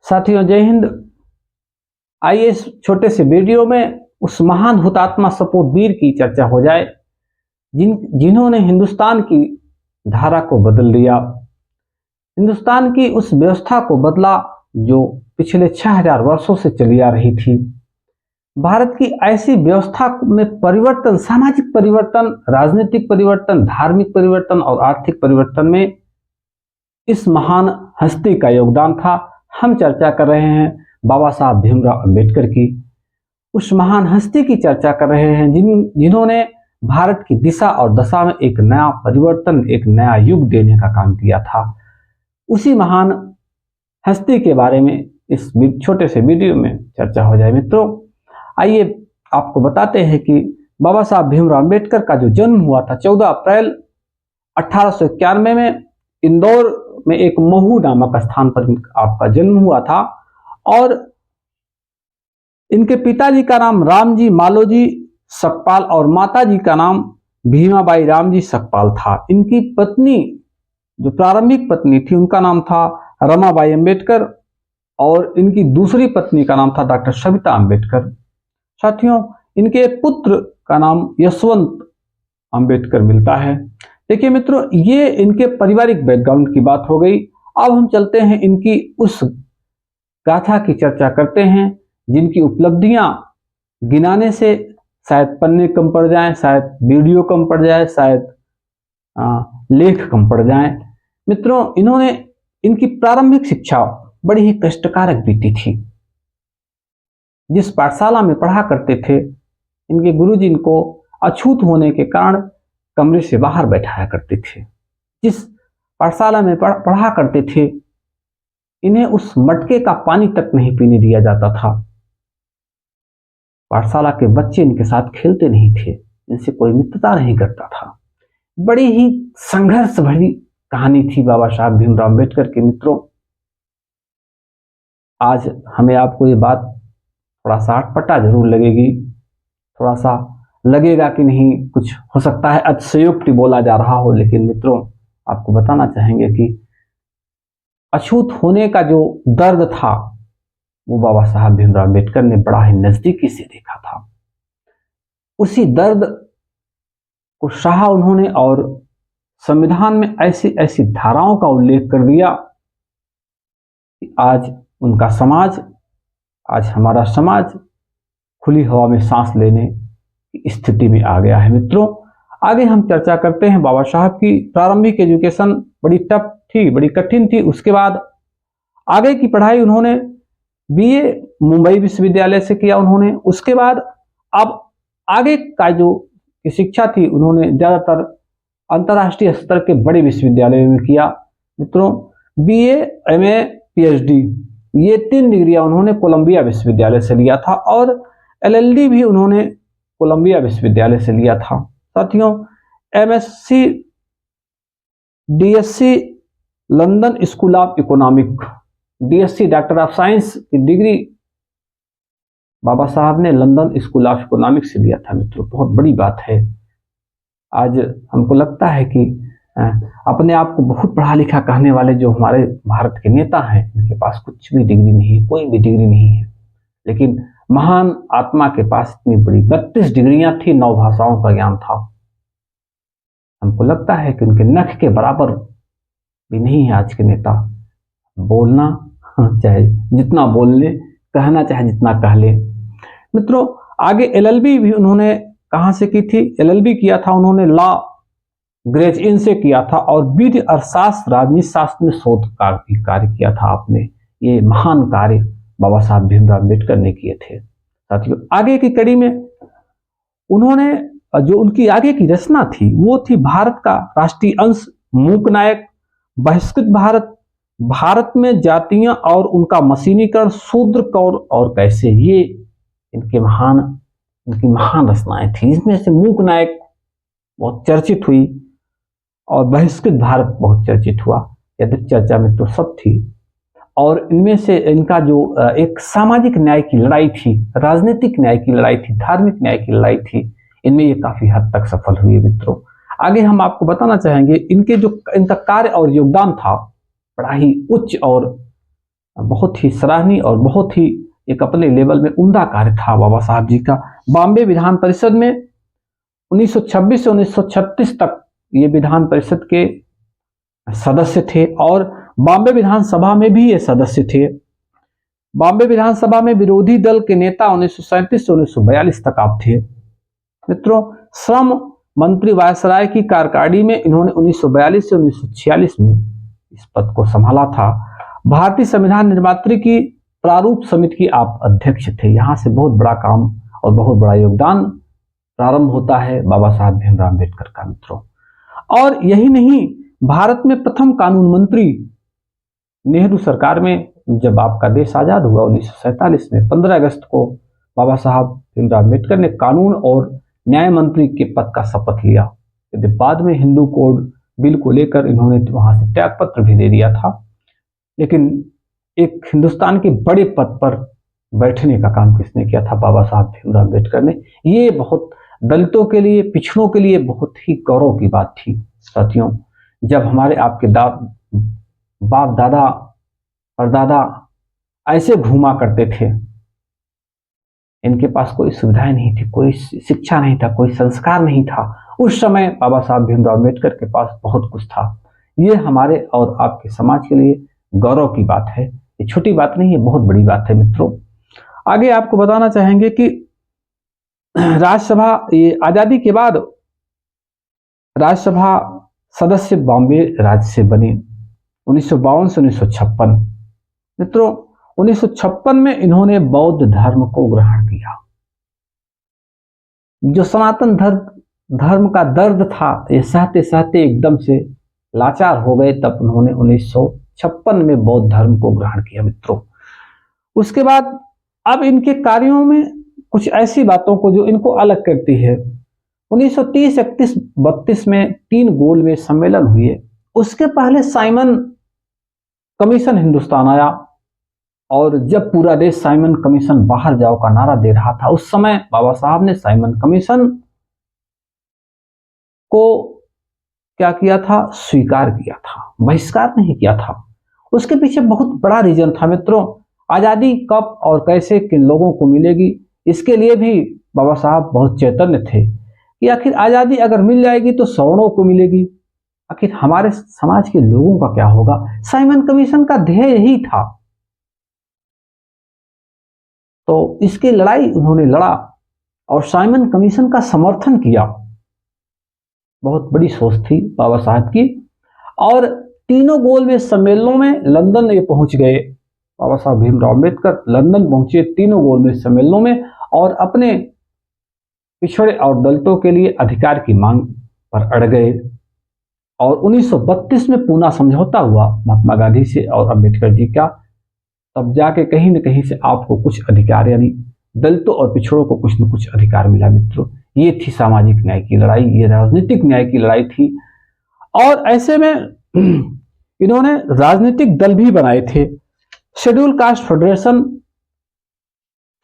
साथियों, जय हिंद। आइए इस छोटे से वीडियो में उस महान हुतात्मा सपूतवीर की चर्चा हो जाए जिन्होंने हिंदुस्तान की धारा को बदल दिया, हिंदुस्तान की उस व्यवस्था को बदला जो पिछले 6000 वर्षों से चली आ रही थी। भारत की ऐसी व्यवस्था में परिवर्तन, सामाजिक परिवर्तन, राजनीतिक परिवर्तन, धार्मिक परिवर्तन और आर्थिक परिवर्तन में इस महान हस्ती का योगदान था। हम चर्चा कर रहे हैं बाबा साहब भीमराव अंबेडकर की। उस महान हस्ती की चर्चा कर रहे हैं जिन्होंने भारत की दिशा और दशा में एक नया परिवर्तन, एक नया युग देने का काम किया था। उसी महान हस्ती के बारे में इस छोटे से वीडियो में चर्चा हो जाए। मित्रों, आइए आपको बताते हैं कि बाबा साहब भीमराव अंबेडकर का जो जन्म हुआ था 14 अप्रैल 1891 में इंदौर में एक महू नामक स्थान पर आपका जन्म हुआ था। और इनके पिताजी का नाम रामजी मालोजी सकपाल और माताजी का नाम भीमाबाई रामजी सकपाल था। इनकी पत्नी, जो प्रारंभिक पत्नी थी, उनका नाम था रमाबाई अंबेडकर और इनकी दूसरी पत्नी का नाम था डॉक्टर सविता अंबेडकर। साथियों, इनके एक पुत्र का नाम यशवंत अंबेडकर मिलता है। देखिए मित्रों, ये इनके पारिवारिक बैकग्राउंड की बात हो गई। अब हम चलते हैं इनकी उस गाथा की चर्चा करते हैं जिनकी उपलब्धियां गिनाने से शायद पन्ने कम पड़ जाएं, शायद वीडियो कम पड़ जाए, शायद लेख कम पड़ जाएं। मित्रों, इनकी प्रारंभिक शिक्षा बड़ी ही कष्टकारक बीती थी। जिस पाठशाला में पढ़ा करते थे, इनके गुरुजी इनको अछूत होने के कारण कमरे से बाहर बैठाया करते थे। जिस पाठशाला में पढ़ा करते थे, इन्हें उस मटके का पानी तक नहीं पीने दिया जाता था। पाठशाला के बच्चे इनके साथ खेलते नहीं थे, इनसे कोई मित्रता नहीं करता था। बड़ी ही संघर्ष भरी कहानी थी बाबा साहब भीमराव अंबेडकर की। मित्रों, आज हमें आपको ये बात थोड़ा सा अटपटा जरूर लगेगी, थोड़ा सा लगेगा कि नहीं, कुछ हो सकता है अतिशयोक्ति बोला जा रहा हो, लेकिन मित्रों आपको बताना चाहेंगे कि अछूत होने का जो दर्द था वो बाबा साहब भीमराव अंबेडकर ने बड़ा ही नजदीकी से देखा था। उसी दर्द को सहा उन्होंने और संविधान में ऐसी ऐसी धाराओं का उल्लेख कर दिया कि आज उनका समाज, आज हमारा समाज खुली हवा में सांस लेने की स्थिति में आ गया है। मित्रों, आगे हम चर्चा करते हैं। बाबा साहब की प्रारंभिक एजुकेशन बड़ी टफ थी, बड़ी कठिन थी। उसके बाद आगे की पढ़ाई उन्होंने बीए मुंबई विश्वविद्यालय से किया उन्होंने। उसके बाद अब आगे का जो शिक्षा थी उन्होंने ज्यादातर अंतर्राष्ट्रीय स्तर के बड़े विश्वविद्यालयों में किया। मित्रों, बीए, एमए, पीएचडी, ये 3 डिग्रियां उन्होंने कोलंबिया विश्वविद्यालय से लिया था और एलएलडी भी उन्होंने कोलंबिया विश्वविद्यालय से लिया था। साथियों, MSc, DSC London school of economic, DSC doctor of science की डिग्री बाबा साहब ने लंदन स्कूल ऑफ इकोनॉमिक्स से लिया था। मित्रों, बहुत बड़ी बात है। आज हमको लगता है कि अपने आप को बहुत पढ़ा लिखा कहने वाले जो हमारे भारत के नेता हैं, इनके पास कुछ भी डिग्री नहीं है, कोई भी डिग्री नहीं है, लेकिन महान आत्मा के पास इतनी बड़ी 32 डिग्रियां थी, 9 भाषाओं का ज्ञान था। हमको लगता है कि उनके नख के बराबर भी नहीं है आज के नेता। बोलना चाहे जितना बोल ले, कहना चाहे जितना कह ले। मित्रों, आगे एलएलबी भी उन्होंने कहां से की थी? एलएलबी किया था उन्होंने लॉ ग्रेजुएशन से किया था और विधि अर्थशास्त्र, राजनीति शास्त्र में शोध का भी कार्य किया था आपने। ये महान कार्य बाबा साहब भीमराव अंबेडकर ने किए थे। साथियों, आगे की कड़ी में उन्होंने जो उनकी आगे की रचना थी वो थी भारत का राष्ट्रीय अंश, मूक नायक, बहिष्कृत भारत, भारत में जातियां और उनका मशीनीकरण, शूद्र कौर और कैसे, ये इनकी महान रचनाएं थी। इसमें से मूक नायक बहुत चर्चित हुई और बहिष्कृत भारत बहुत चर्चित हुआ। यदि चर्चा में तो सब थी। और इनमें से इनका जो एक सामाजिक न्याय की लड़ाई थी, राजनीतिक न्याय की लड़ाई थी, धार्मिक न्याय की लड़ाई थी, इनमें ये काफी हद तक सफल हुए। मित्रों, आगे हम आपको बताना चाहेंगे इनका कार्य और योगदान था बड़ा ही उच्च और बहुत ही सराहनीय और बहुत ही एक अपने लेवल में उम्दा कार्य था बाबा साहब जी का। बॉम्बे विधान परिषद में 1926 से 1936 तक ये विधान परिषद के सदस्य थे और बॉम्बे विधानसभा में भी ये सदस्य थे। बॉम्बे विधानसभा में विरोधी दल के नेता 1937 से 1942 तक आप थे। मित्रों, श्रम मंत्री वायसराय की कार्यकारिणी में इन्होंने 1942 से 1946 में इस पद को संभाला था। भारतीय संविधान निर्मात्री की प्रारूप समिति की आप अध्यक्ष थे। यहां से बहुत बड़ा काम और बहुत बड़ा योगदान प्रारंभ होता है बाबा साहब भीमराव अम्बेडकर का। मित्रों, और यही नहीं, भारत में प्रथम कानून मंत्री नेहरू सरकार में जब आपका देश आजाद हुआ 1947 में 15 अगस्त को बाबा साहब भीमराव अम्बेडकर ने कानून और न्याय मंत्री के पद का शपथ लिया। यदि बाद में हिंदू कोड बिल को लेकर इन्होंने वहां से त्यागपत्र भी दे दिया था, लेकिन एक हिंदुस्तान के बड़े पद पर बैठने का काम किसने किया था? बाबा साहब भीमराव अम्बेडकर ने। ये बहुत दलितों के लिए, पिछड़ों के लिए बहुत ही गौरव की बात थी साथियों। जब हमारे आपके बाप दादा और दादा ऐसे घूमा करते थे, इनके पास कोई सुविधाएं नहीं थी, कोई शिक्षा नहीं था, कोई संस्कार नहीं था। उस समय बाबा साहब भीमराव अम्बेडकर के पास बहुत कुछ था। ये हमारे और आपके समाज के लिए गौरव की बात है। ये छोटी बात नहीं है, बहुत बड़ी बात है। मित्रों, आगे आपको बताना चाहेंगे कि राज्यसभा, ये आजादी के बाद राज्यसभा सदस्य बॉम्बे राज्य से बने 1952 से 1956। मित्रों, 1956 में इन्होंने बौद्ध धर्म को ग्रहण किया। जो सनातन धर्म का दर्द था, ये सहते सहते एकदम से लाचार हो गए, तब उन्होंने 1956 में बौद्ध धर्म को ग्रहण किया। मित्रों, उसके बाद अब इनके कार्यों में कुछ ऐसी बातों को जो इनको अलग करती है। 1930, 31, 32 में 3 गोलमेज सम्मेलन हुए। उसके पहले साइमन कमीशन हिंदुस्तान आया, और जब पूरा देश साइमन कमीशन बाहर जाओ का नारा दे रहा था, उस समय बाबा साहब ने साइमन कमीशन को क्या किया था? स्वीकार किया था, बहिष्कार नहीं किया था। उसके पीछे बहुत बड़ा रीजन था। मित्रों, आजादी कब और कैसे किन लोगों को मिलेगी, इसके लिए भी बाबा साहब बहुत चैतन्य थे कि आखिर आजादी अगर मिल जाएगी तो सवर्णों को मिलेगी, आखिर हमारे समाज के लोगों का क्या होगा? साइमन कमीशन का ध्येय यही था। तो इसकी लड़ाई उन्होंने लड़ा और साइमन कमीशन का समर्थन किया। बहुत बड़ी सोच थी बाबा साहब की। और तीनों गोलमेज सम्मेलनों में लंदन ये पहुंच गए। बाबा साहब भीमराव अम्बेडकर लंदन पहुंचे तीनों गोलमेज सम्मेलनों में, और अपने पिछड़े और दलितों के लिए अधिकार की मांग पर अड़ गए। और 1932 में पूना समझौता हुआ महात्मा गांधी से और अम्बेडकर जी का। तब जाके कहीं न कहीं से आपको कुछ अधिकार, यानी दलितों और पिछड़ों को कुछ न कुछ अधिकार मिला। मित्रों, ये थी सामाजिक न्याय की लड़ाई, ये राजनीतिक न्याय की लड़ाई थी। और ऐसे में इन्होंने राजनीतिक दल भी बनाए थे। शेड्यूल कास्ट फेडरेशन,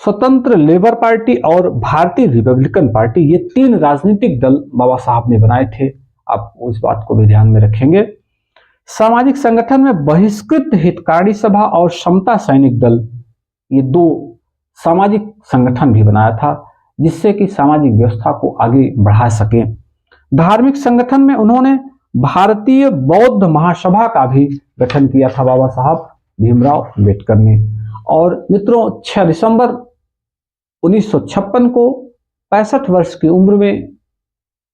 स्वतंत्र लेबर पार्टी और भारतीय रिपब्लिकन पार्टी, ये 3 राजनीतिक दल बाबा साहब ने बनाए थे। आप उस बात को भी ध्यान में रखेंगे। सामाजिक संगठन में बहिष्कृत हितकारी सभा और समता सैनिक दल, ये 2 सामाजिक संगठन भी बनाया था, जिससे कि सामाजिक व्यवस्था को आगे बढ़ा सके। धार्मिक संगठन में उन्होंने भारतीय बौद्ध महासभा का भी गठन किया था बाबा साहब भीमराव अम्बेडकर ने। और मित्रों, 6 दिसंबर 1956 को 65 वर्ष की उम्र में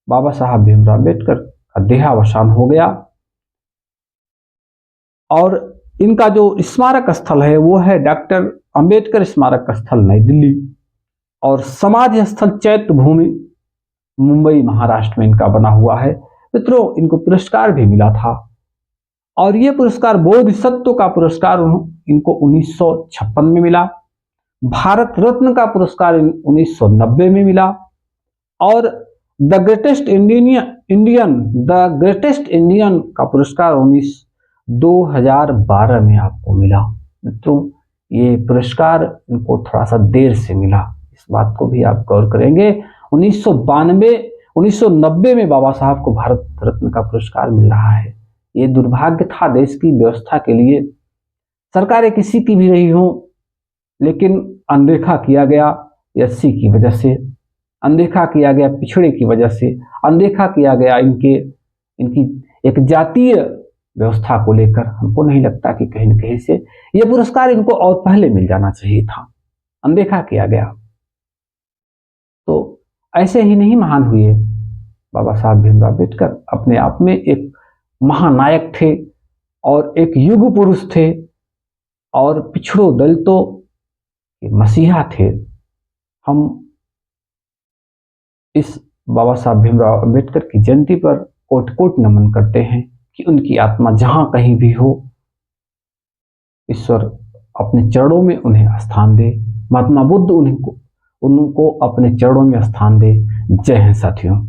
बाबा साहब भीमराव अम्बेडकर का देहावसान हो गया। और इनका जो स्मारक स्थल है वो है डॉक्टर अंबेडकर स्मारक स्थल नई दिल्ली, और समाधि स्थल चैत्य भूमि मुंबई महाराष्ट्र में इनका बना हुआ है। मित्रों, इनको पुरस्कार भी मिला था, और ये पुरस्कार बोधिसत्व का पुरस्कार इनको 1956 में मिला। भारत रत्न का पुरस्कार 1990 में मिला, और द ग्रेटेस्ट इंडियन का पुरस्कार 2012 में आपको मिला। मित्रों, ये पुरस्कार इनको थोड़ा सा देर से मिला, इस बात को भी आप गौर करेंगे। 1990 में बाबा साहब को भारत रत्न का पुरस्कार मिल रहा है। ये दुर्भाग्य था देश की व्यवस्था के लिए। सरकारें किसी की भी रही हों, लेकिन अनदेखा किया गया एससी की वजह से, अनदेखा किया गया पिछड़े की वजह से, अनदेखा किया गया इनकी एक जातीय व्यवस्था को लेकर। हमको नहीं लगता कि कहीं न कहीं से ये पुरस्कार इनको और पहले मिल जाना चाहिए था, अनदेखा किया गया। तो ऐसे ही नहीं महान हुए बाबा साहब भीमराव अम्बेडकर, अपने आप में एक महानायक थे और एक युग पुरुष थे और पिछड़ों दलितों के मसीहा थे। हम इस बाबा साहब भीमराव अम्बेडकर की जयंती पर कोटि कोटि नमन करते हैं कि उनकी आत्मा जहां कहीं भी हो, ईश्वर अपने चरणों में उन्हें स्थान दे, महात्मा बुद्ध उनको अपने चरणों में स्थान दे। जय हिंद साथियों।